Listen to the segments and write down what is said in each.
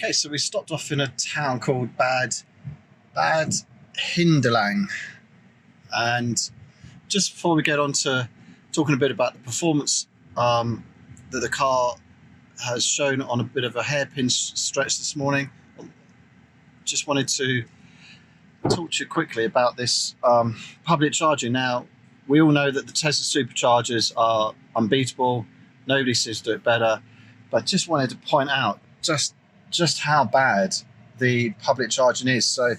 Okay, so we stopped off in a town called Bad Hinderlang, and just before we get on to talking a bit about the performance that the car has shown on a bit of a hairpin stretch this morning, just wanted to talk to you quickly about this public charging. Now, we all know that the Tesla superchargers are unbeatable. Nobody seems to do it better, but just wanted to point out just how bad the public charging is. So,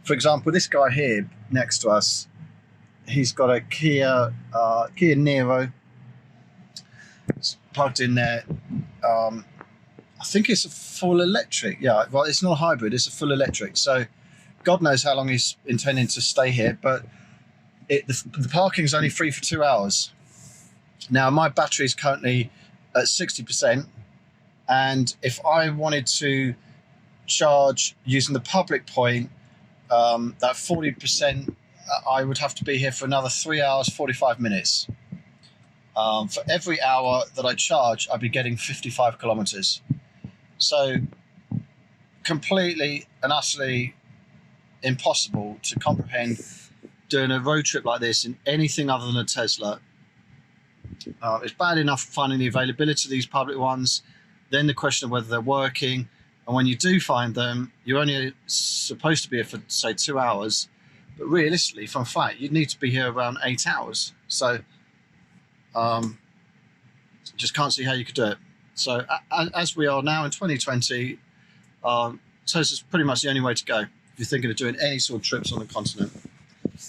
for example, this guy here next to us, he's got a Kia Niro. It's plugged in there. I think it's a full electric. Yeah, well, it's not a hybrid, it's a full electric. So God knows how long he's intending to stay here, but the parking's only free for 2 hours. Now, my battery is currently at 60%. And if I wanted to charge using the public point, that 40%, I would have to be here for another 3 hours, 45 minutes. For every hour that I charge, I'd be getting 55 kilometers. So completely and utterly impossible to comprehend doing a road trip like this in anything other than a Tesla. It's bad enough finding the availability of these public ones, then the question of whether they're working, and when you do find them, you're only supposed to be here for, say, 2 hours, but realistically, from flat, you'd need to be here around 8 hours. So just can't see how you could do it. So as we are now in 2020, Tesla's pretty much the only way to go if you're thinking of doing any sort of trips on the continent.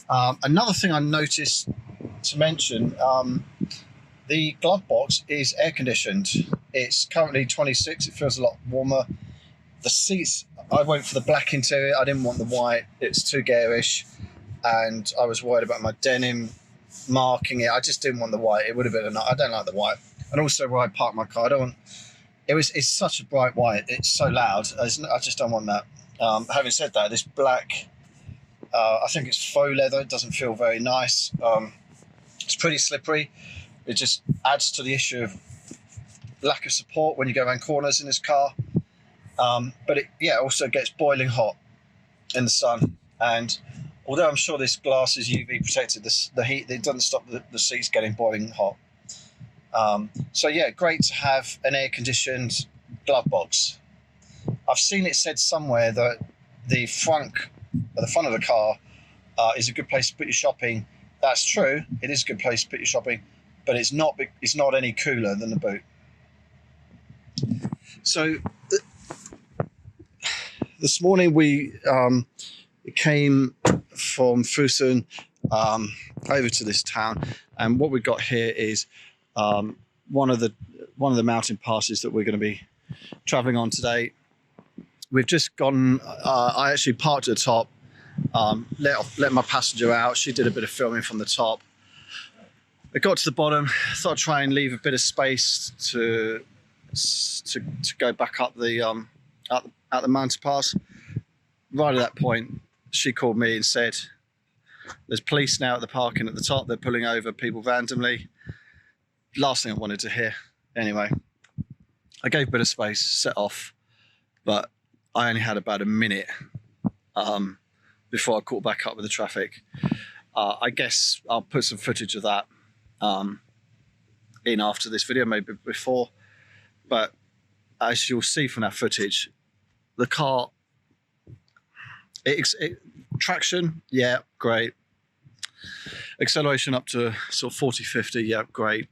Another thing I noticed to mention, the glove box is air conditioned. It's currently 26. It feels a lot warmer. The seats, I went for the black interior. I didn't want the white. It's too garish, and I was worried about my denim marking it. I just didn't want the white. It would have been enough. I don't like the white. And also where I park my car, I don't want. It's such a bright white. It's so loud. I just don't want that. Having said that, this black, I think it's faux leather. It doesn't feel very nice. It's pretty slippery. It just adds to the issue of lack of support when you go around corners in this car. But it also gets boiling hot in the sun. And although I'm sure this glass is UV protected, the heat, it doesn't stop the seats getting boiling hot. So yeah, great to have an air-conditioned glove box. I've seen it said somewhere that the front of the car is a good place to put your shopping. That's true. It is a good place to put your shopping, but it's not any cooler than the boot. So this morning we came from Fusen over to this town, and what we've got here is one of the mountain passes that we're going to be traveling on today. We've just gone. I actually parked at the top, let my passenger out. She did a bit of filming from the top. I got to the bottom, thought I'd try and leave a bit of space to go back up the mountain pass. Right at that point, she called me and said, "There's police now at the parking at the top. They're pulling over people randomly." Last thing I wanted to hear. Anyway, I gave a bit of space, set off, but I only had about a minute before I caught back up with the traffic. I guess I'll put some footage of that in after this video, maybe before. But as you'll see from that footage, the car, traction, yeah, great. Acceleration up to sort of 40, 50, yeah, great.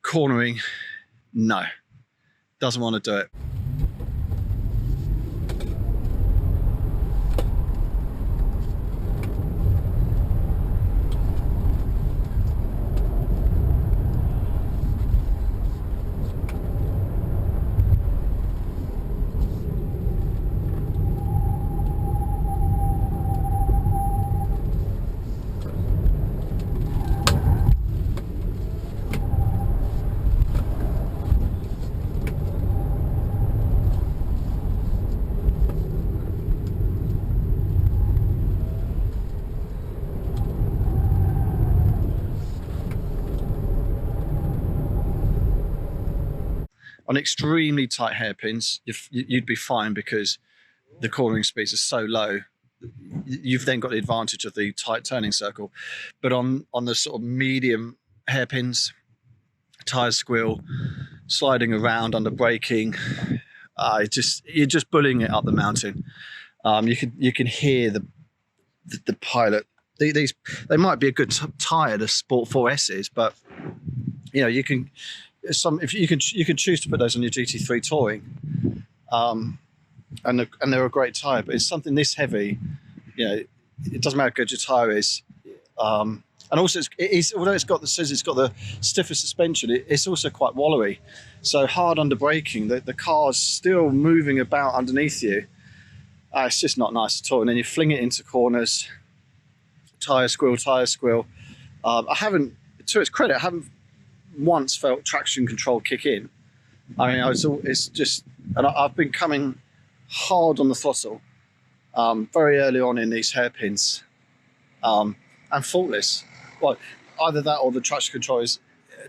Cornering, no. doesn't want to do it. On extremely tight hairpins, you'd be fine because the cornering speeds are so low. You've then got the advantage of the tight turning circle. But on the sort of medium hairpins, tyres squeal, sliding around under braking, you're just bullying it up the mountain. You can hear the pilot. They might be a good tyre, the Sport 4S's, but you know, you can choose to put those on your GT3 Touring, and they're a great tyre. But it's something this heavy, you know, it doesn't matter how good your tyre is. And also, although it's got the stiffer suspension, it's also quite wallowy. So hard under braking, the car's still moving about underneath you. It's just not nice at all. And then you fling it into corners, tyre squeal. I haven't, to its credit, I haven't once felt traction control kick in. I mean, I've been coming hard on the throttle very early on in these hairpins, and faultless. Well, either that or the traction control is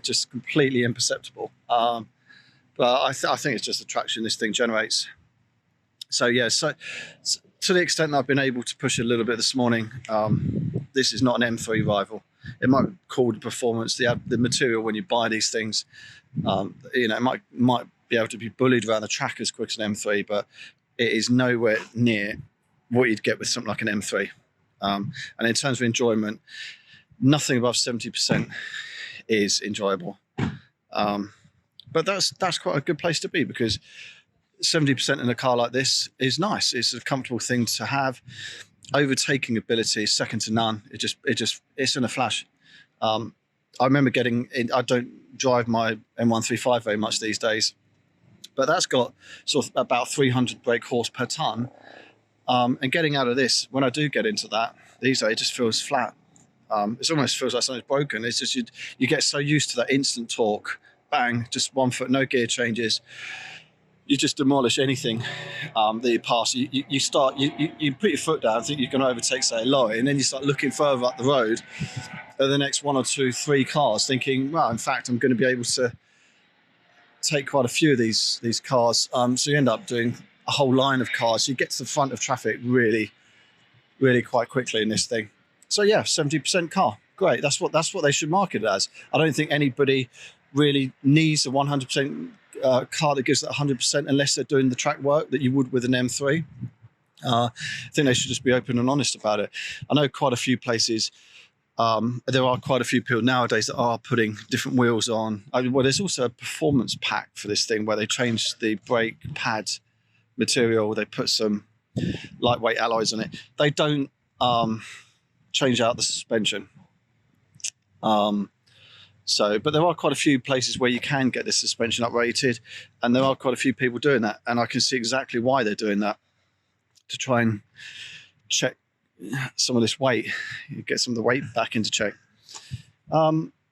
just completely imperceptible. But I think it's just the traction this thing generates. So yeah, so to the extent that I've been able to push a little bit this morning, this is not an M3 rival. It might be called performance. The material when you buy these things, you know, it might be able to be bullied around the track as quick as an M3, but it is nowhere near what you'd get with something like an M3. And in terms of enjoyment, nothing above 70% is enjoyable. But that's quite a good place to be, because 70% in a car like this is nice. It's a comfortable thing to have. Overtaking ability is second to none. It's in a flash. I remember getting in, I don't drive my M135 very much these days, but that's got sort of about 300 brake horse per ton. And getting out of this, when I do get into that, these days, it just feels flat. It almost feels like something's broken. It's just you get so used to that instant torque, bang, just 1 foot, no gear changes. You just demolish anything that you pass. You put your foot down, think you're going to overtake, say, a lorry, and then you start looking further up the road at the next 1 or 2, 3 cars, thinking, well, in fact, I'm going to be able to take quite a few of these cars. So you end up doing a whole line of cars. You get to the front of traffic really, really quite quickly in this thing. So yeah, 70% car, great. That's what they should market it as. I don't think anybody really needs a 100% car that gives that 100% unless they're doing the track work that you would with an M3. I think they should just be open and honest about it. I know quite a few places, there are quite a few people nowadays that are putting different wheels on. Well, there's also a performance pack for this thing where they change the brake pad material. They put some lightweight alloys on it. They don't change out the suspension. But there are quite a few places where you can get this suspension uprated, and there are quite a few people doing that, and I can see exactly why they're doing that, to try and check some of this weight, get some of the weight back into check.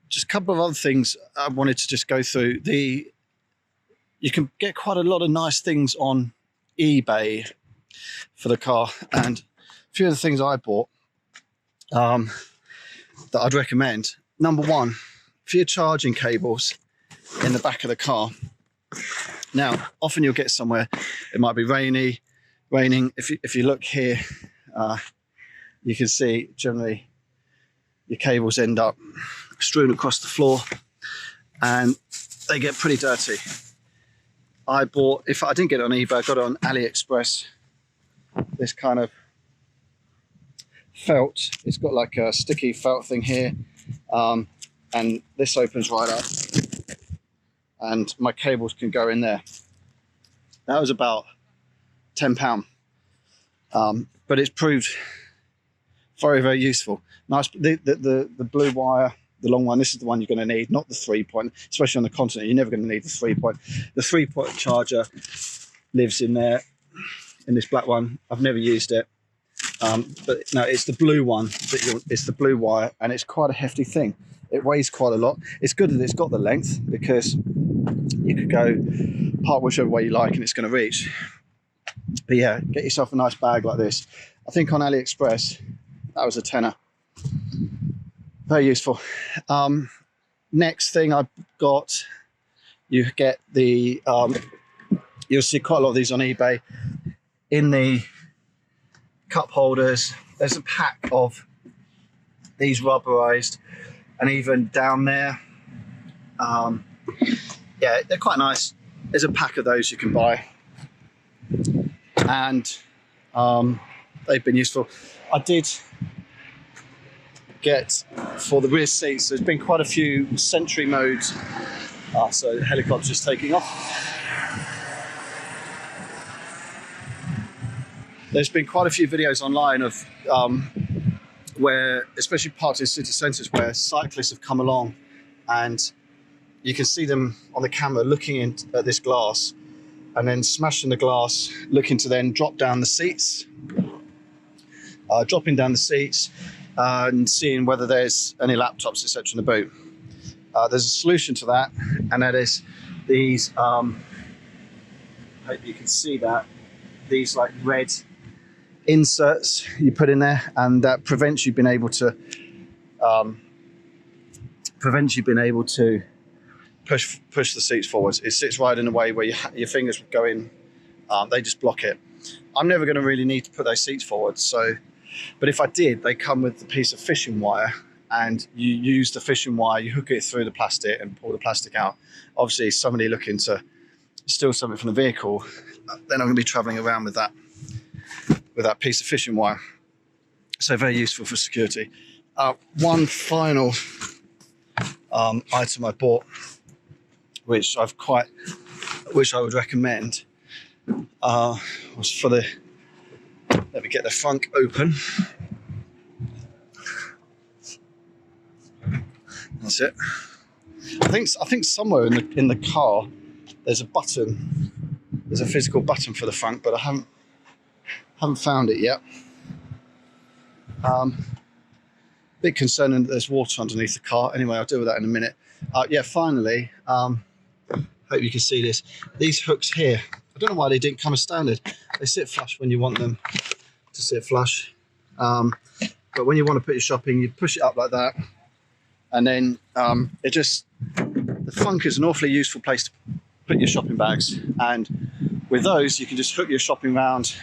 Just a couple of other things I wanted to just go through. You can get quite a lot of nice things on eBay for the car, and a few of the things I bought that I'd recommend. Number one, for your charging cables in the back of the car. Now, often you'll get somewhere, it might be raining. If you look here, you can see generally your cables end up strewn across the floor and they get pretty dirty. I bought, if I didn't get it on eBay, I got it on AliExpress, this kind of felt. It's got like a sticky felt thing here, and this opens right up and my cables can go in there. That was about £10, but it's proved very, very useful. Nice. The blue wire, the long one, this is the one you're going to need, not the 3-point, especially on the continent. You're never going to need the 3-point. The 3-point charger lives in there, in this black one. I've never used it, but no, it's the blue one it's the blue wire, and it's quite a hefty thing. It weighs quite a lot. It's good that it's got the length, because you could go park whichever way you like and it's going to reach. But yeah, get yourself a nice bag like this. I think on AliExpress that was a tenner. Very useful. Next thing I've got, you get the you'll see quite a lot of these on eBay. In the cup holders, there's a pack of these rubberized, and even down there, yeah, they're quite nice. There's a pack of those you can buy, and they've been useful. I did get, for the rear seats, there's been quite a few Sentry modes. So the helicopter's taking off. There's been quite a few videos online of where, especially parts in city centres, where cyclists have come along, and you can see them on the camera looking at this glass, and then smashing the glass, looking to then drop down the seats, dropping down the seats, and seeing whether there's any laptops, etc. in the boot. There's a solution to that, and that is these, hope you can see that, these like red inserts you put in there, and that prevents you being able to push the seats forwards. It sits right in a way where your fingers would go in. They just block it. I'm never going to really need to put those seats forward, so, but if I did, they come with a piece of fishing wire, and you use the fishing wire, you hook it through the plastic and pull the plastic out. Obviously, somebody looking to steal something from the vehicle, they're not going to be traveling around with that piece of fishing wire. So very useful for security. One final item I bought, which I would recommend, was for the, let me get the frunk open. That's it. I think somewhere in the car there's a button. There's a physical button for the front, but I haven't found it yet. Bit concerning that there's water underneath the car. Anyway, I'll deal with that in a minute. Yeah, finally, hope you can see this. These hooks here, I don't know why they didn't come as standard. They sit flush when you want them to sit flush. But when you want to put your shopping, you push it up like that. And then the frunk is an awfully useful place to put your shopping bags. And with those, you can just hook your shopping round.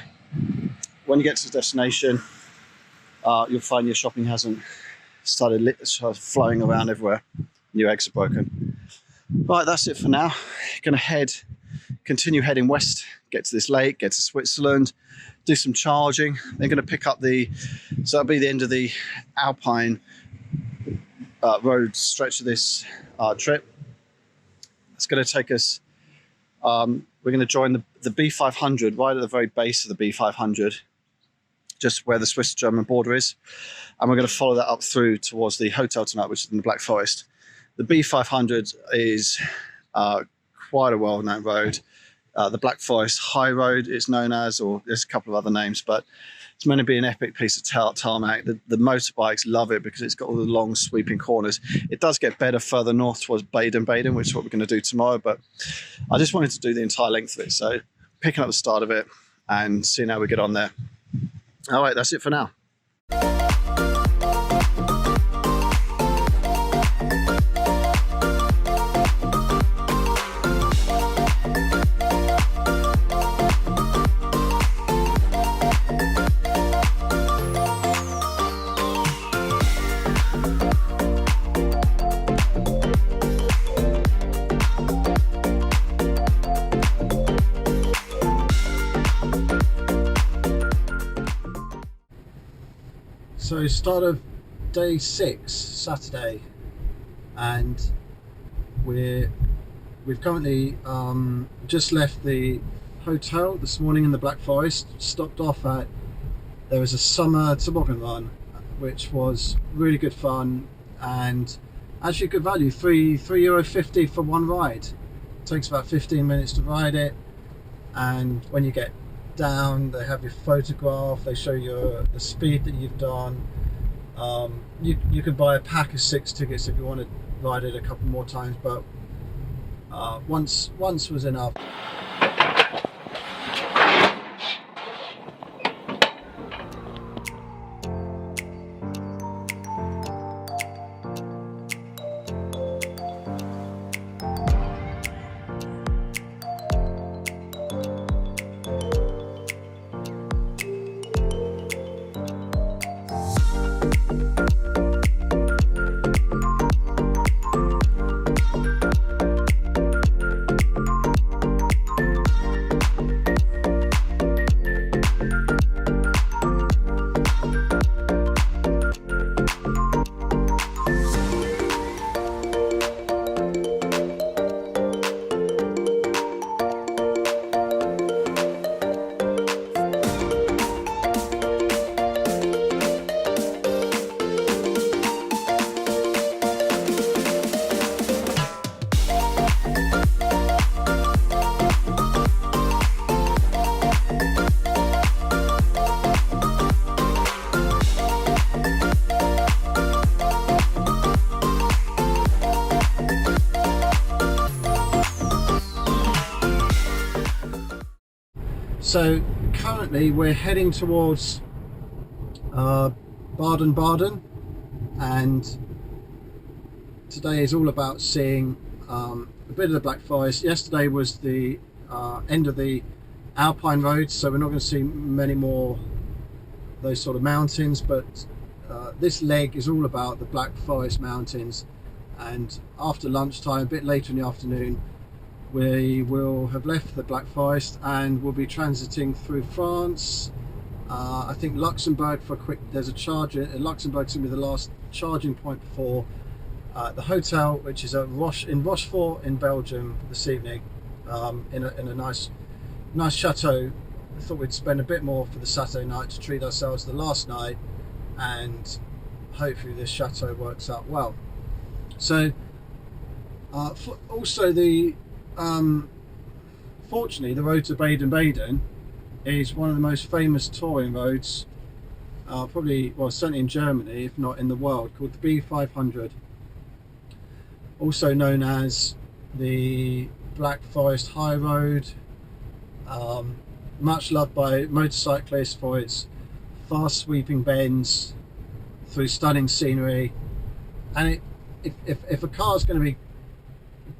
When you get to the destination, you'll find your shopping hasn't started flowing around everywhere. Your eggs are broken. Right, that's it for now. Going to continue heading west, get to this lake, get to Switzerland, do some charging. Then going to pick up so that'll be the end of the Alpine road stretch of this trip. It's going to take us, we're going to join the B500 right at the very base of the B500, just where the Swiss-German border is, and we're going to follow that up through towards the hotel tonight, which is in the Black Forest. The B500 is quite a well-known road. The Black Forest High Road it's known as, or there's a couple of other names, but it's meant to be an epic piece of tarmac. The motorbikes love it because it's got all the long sweeping corners. It does get better further north towards Baden, which is what we're going to do tomorrow, but I just wanted to do the entire length of it. So picking up the start of it and seeing how we get on there. All right, that's it for now. So start of day 6, Saturday, and we've currently just left the hotel this morning in the Black Forest. Stopped off at, there was a summer toboggan run, which was really good fun and actually good value. €3.50 for one ride. It takes about 15 minutes to ride it, and when you get down they have your photograph, they show you the speed that you've done. You can buy a pack of 6 tickets if you want to ride it a couple more times, but once was enough. So currently we're heading towards Baden-Baden, and today is all about seeing a bit of the Black Forest. Yesterday was the end of the Alpine road, so we're not going to see many more of those sort of mountains, but this leg is all about the Black Forest mountains. And after lunchtime, a bit later in the afternoon, we will have left the Black Forest and we'll be transiting through France. I think Luxembourg for a quick, there's a charger. Luxembourg's going to be the last charging point before the hotel, which is at in Rochefort in Belgium this evening, in a nice chateau. I thought we'd spend a bit more for the Saturday night to treat ourselves the last night, and hopefully this chateau works out well. So also fortunately the road to Baden-Baden is one of the most famous touring roads, probably, well, certainly in Germany, if not in the world, called the B500, also known as the Black Forest High Road, much loved by motorcyclists for its fast sweeping bends through stunning scenery. And if a car is going to be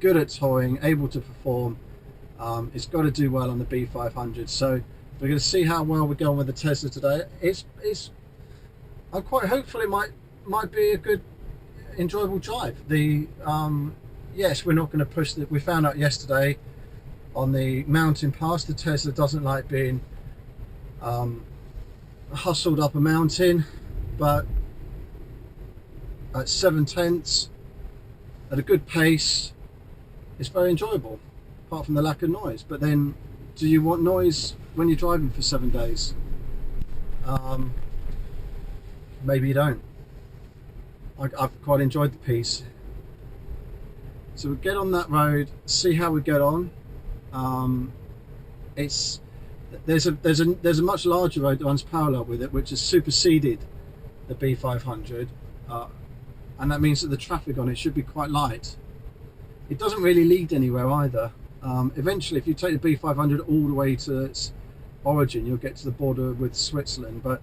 good at touring, able to perform, it's got to do well on the B500. So we're going to see how well we're going with the Tesla today. I'm quite hopeful it might be a good, enjoyable drive. Yes, we're not going to push it. We found out yesterday on the mountain pass the Tesla doesn't like being hustled up a mountain, but at 7/10 at a good pace, it's very enjoyable, apart from the lack of noise. But then, do you want noise when you're driving for 7 days? Maybe you don't. I've quite enjoyed the peace. So we'll get on that road, see how we get on. There's a much larger road that runs parallel with it, which has superseded the B500, and that means that the traffic on it should be quite light. It doesn't really lead anywhere either. Eventually, if you take the B500 all the way to its origin, you'll get to the border with Switzerland, but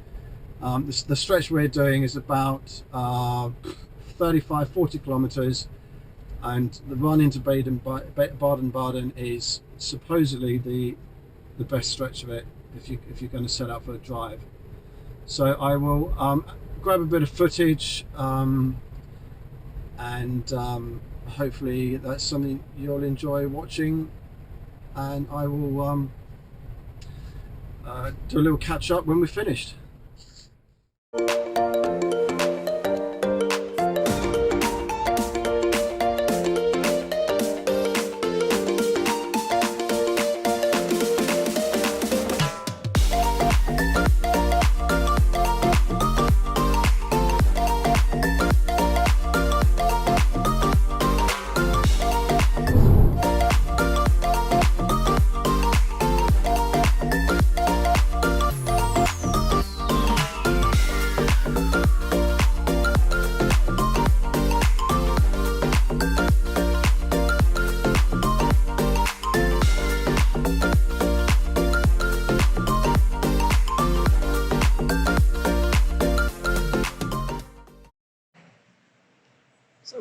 the stretch we're doing is about 35-40 kilometers, and the run into Baden-Baden is supposedly the best stretch of it if you're going to set out for a drive. So I will grab a bit of footage, and hopefully that's something you'll enjoy watching, and I will do a little catch up when we're finished.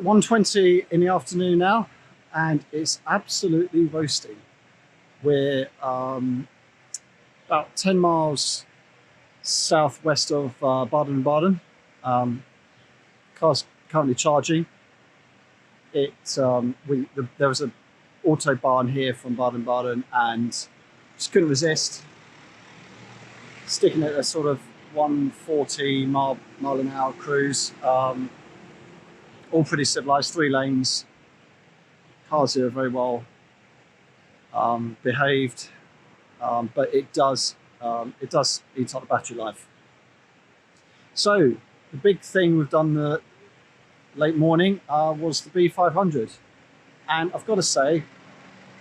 1:20 in the afternoon now, and it's absolutely roasting. We're about 10 miles southwest of Baden-Baden. Car's currently charging. There was an autobahn here from Baden-Baden, and just couldn't resist sticking it at a sort of 140 mile an hour cruise. All pretty civilized, 3 lanes. Cars here are very well behaved, but it does eat up the battery life. So the big thing we've done the late morning was the B500, and I've got to say,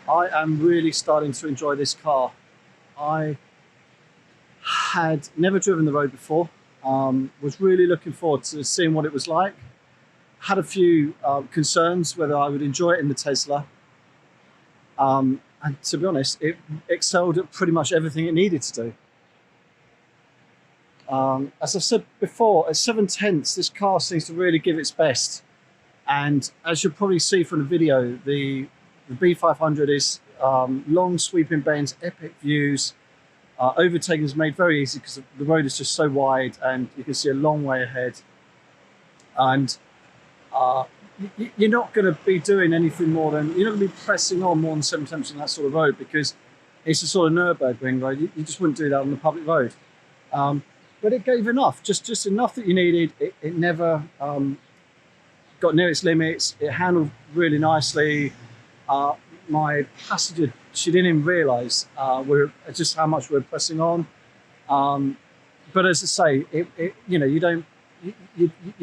I am really starting to enjoy this car. I had never driven the road before, was really looking forward to seeing what it was like. Had a few concerns whether I would enjoy it in the Tesla, and to be honest, it excelled at pretty much everything it needed to do. As I said before, at 7/10, this car seems to really give its best, and as you'll probably see from the video, the B500 is long sweeping bends, epic views. Overtaking is made very easy because the road is just so wide and you can see a long way ahead. And you're not going to be doing anything more than, you're not going to be pressing on more than 7/10 on that sort of road, because it's a sort of Nürburgring road. You just wouldn't do that on the public road. But it gave enough, just enough that you needed. It never got near its limits. It handled really nicely. My passenger, she didn't even realise just how much we were pressing on. But as I say, you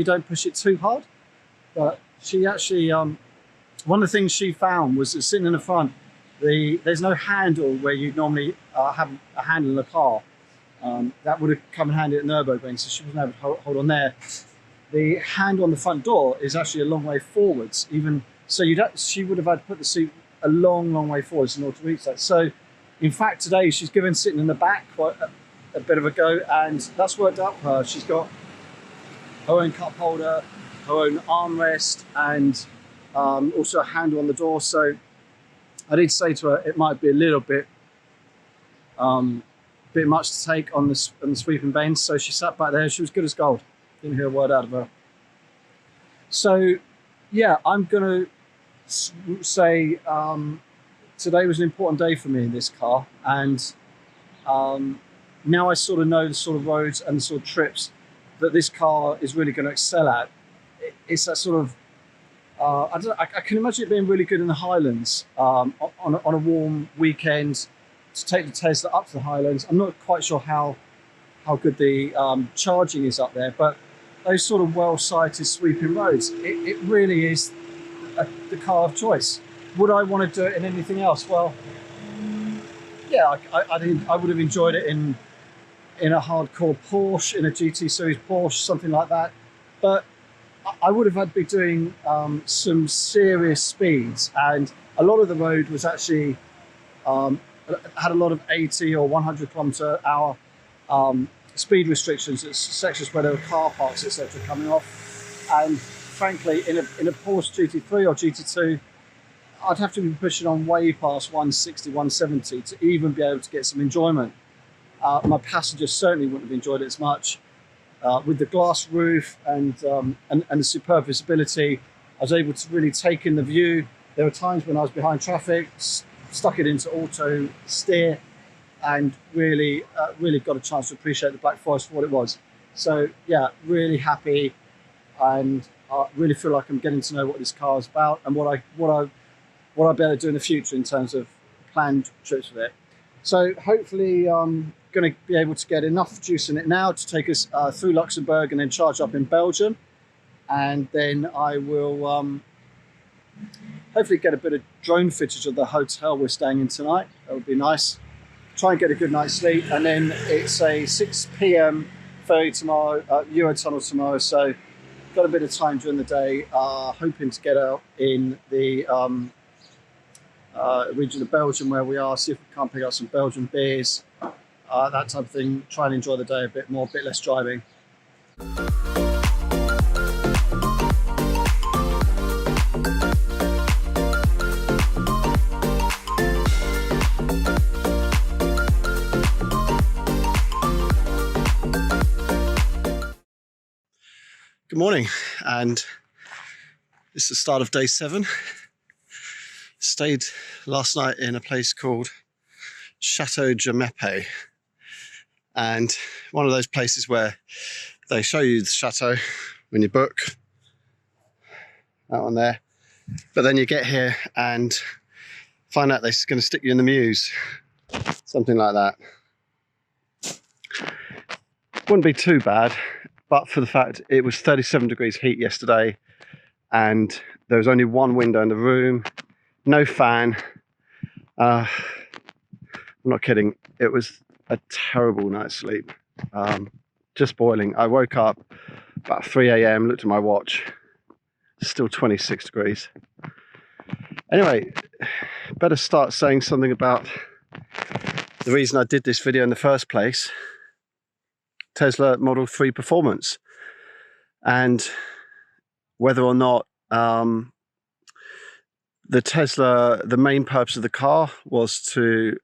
don't push it too hard. But she actually, one of the things she found was that sitting in the front, there's no handle where you'd normally have a handle in a car. That would have come in handy at Nürburgring, so she wasn't able to hold on there. The handle on the front door is actually a long way forwards, even so she would have had to put the seat a long way forwards in order to reach that. So in fact today she's given sitting in the back quite a bit of a go, and that's worked out for her. She's got her own cup holder, her own armrest, and also a handle on the door. So I did say to her it might be a little bit much to take on the sweeping bends, so she sat back there. She was good as gold. Didn't hear a word out of her. So yeah, I'm gonna say today was an important day for me in this car, and now I sort of know the sort of roads and the sort of trips that this car is really going to excel at. It's that sort of I can imagine it being really good in the Highlands on a warm weekend, to take the Tesla up to the Highlands. I'm not quite sure how good the charging is up there, but those sort of well-sighted sweeping roads, it really is the car of choice. Would I want to do it in anything else? Well, yeah, I would have enjoyed it in a hardcore Porsche, in a GT series Porsche, something like that. But I would have had to be doing some serious speeds, and a lot of the road was actually had a lot of 80 or 100 km/h speed restrictions at sections where there were car parks, etc., coming off. And frankly, in a Porsche GT3 or GT2, I'd have to be pushing on way past 160, 170 to even be able to get some enjoyment. My passengers certainly wouldn't have enjoyed it as much. With the glass roof and the superb visibility, I was able to really take in the view. There were times when I was behind traffic, stuck it into auto steer, and really got a chance to appreciate the Black Forest for what it was. So yeah, really happy, and I really feel like I'm getting to know what this car is about and what I'll be able to do in the future in terms of planned trips with it. So hopefully I'm going to be able to get enough juice in it now to take us through Luxembourg and then charge up in Belgium, and then I will hopefully get a bit of drone footage of the hotel we're staying in tonight. That would be nice. Try and get a good night's sleep, and then it's a 6 p.m. ferry tomorrow, Eurotunnel tomorrow, so got a bit of time during the day, hoping to get out in the region of Belgium where we are, see if we can't pick up some Belgian beers, that type of thing. Try and enjoy the day a bit more, a bit less driving. morning, and it's the start of day 7. Stayed last night in a place called Chateau Jamepe, and one of those places where they show you the chateau when you book, that one there, but then you get here and find out they're going to stick you in the mews, something like that. Wouldn't be too bad, but for the fact it was 37 degrees heat yesterday and there was only one window in the room, no fan. I'm not kidding, it was a terrible night's sleep, just boiling. I woke up about 3 a.m, looked at my watch, still 26 degrees. Anyway, better start saying something about the reason I did this video in the first place. Tesla Model 3 performance, and whether or not the main purpose of the car was to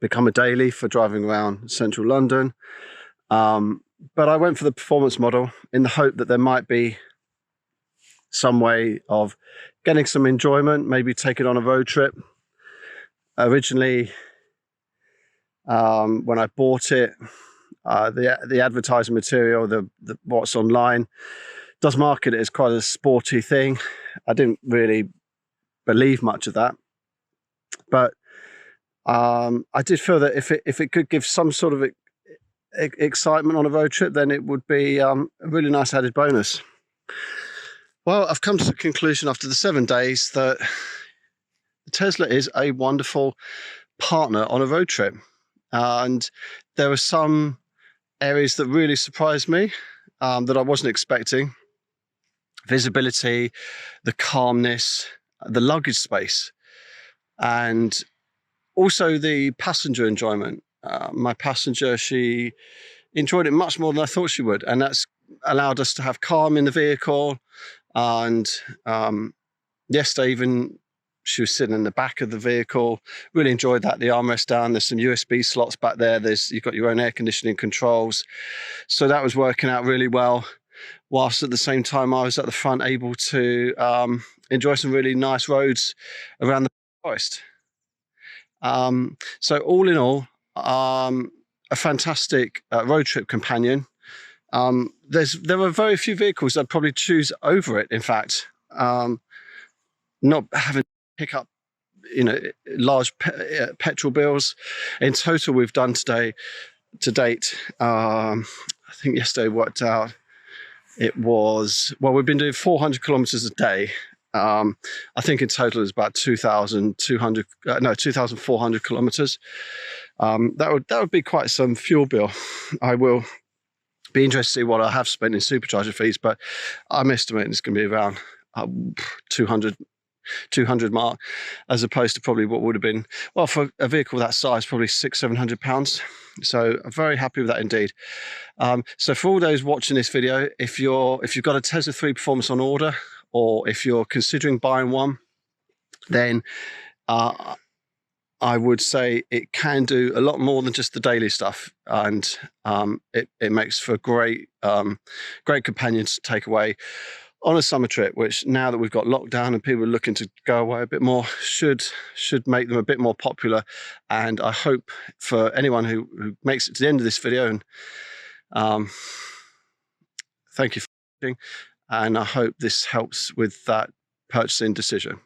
become a daily for driving around central London, but I went for the performance model in the hope that there might be some way of getting some enjoyment, maybe take it on a road trip. Originally, when I bought it, the advertising material, the what's online, does market it as quite a sporty thing. I didn't really believe much of that, but I did feel that if it could give some sort of excitement on a road trip, then it would be a really nice added bonus. Well, I've come to the conclusion after the 7 days that Tesla is a wonderful partner on a road trip, and there were some areas that really surprised me, that I wasn't expecting. Visibility, the calmness, the luggage space, and also the passenger enjoyment. My passenger, she enjoyed it much more than I thought she would, and that's allowed us to have calm in the vehicle. And yesterday even, she was sitting in the back of the vehicle, really enjoyed that. The armrest down, there's some USB slots back there, you've got your own air conditioning controls, so that was working out really well, whilst at the same time I was at the front able to enjoy some really nice roads around the forest. So all in all, a fantastic road trip companion. There were very few vehicles I'd probably choose over it, in fact. Not having to pick up, large petrol bills. In total, we've done to date, I think yesterday worked out, it was, well, we've been doing 400 kilometers a day. I think in total it's about 2,400 kilometers. That would be quite some fuel bill. I will be interested to see what I have spent in supercharger fees, but I'm estimating it's going to be around 200 mark, as opposed to probably what would have been, well, for a vehicle that size, probably £600-700. So I'm very happy with that indeed. So for all those watching this video, if you've got a Tesla 3 Performance on order, or if you're considering buying one, then I would say it can do a lot more than just the daily stuff, and it makes for a great companion to take away on a summer trip, which, now that we've got lockdown and people are looking to go away a bit more, should make them a bit more popular. And I hope for anyone who makes it to the end of this video, and thank you for watching, and I hope this helps with that purchasing decision.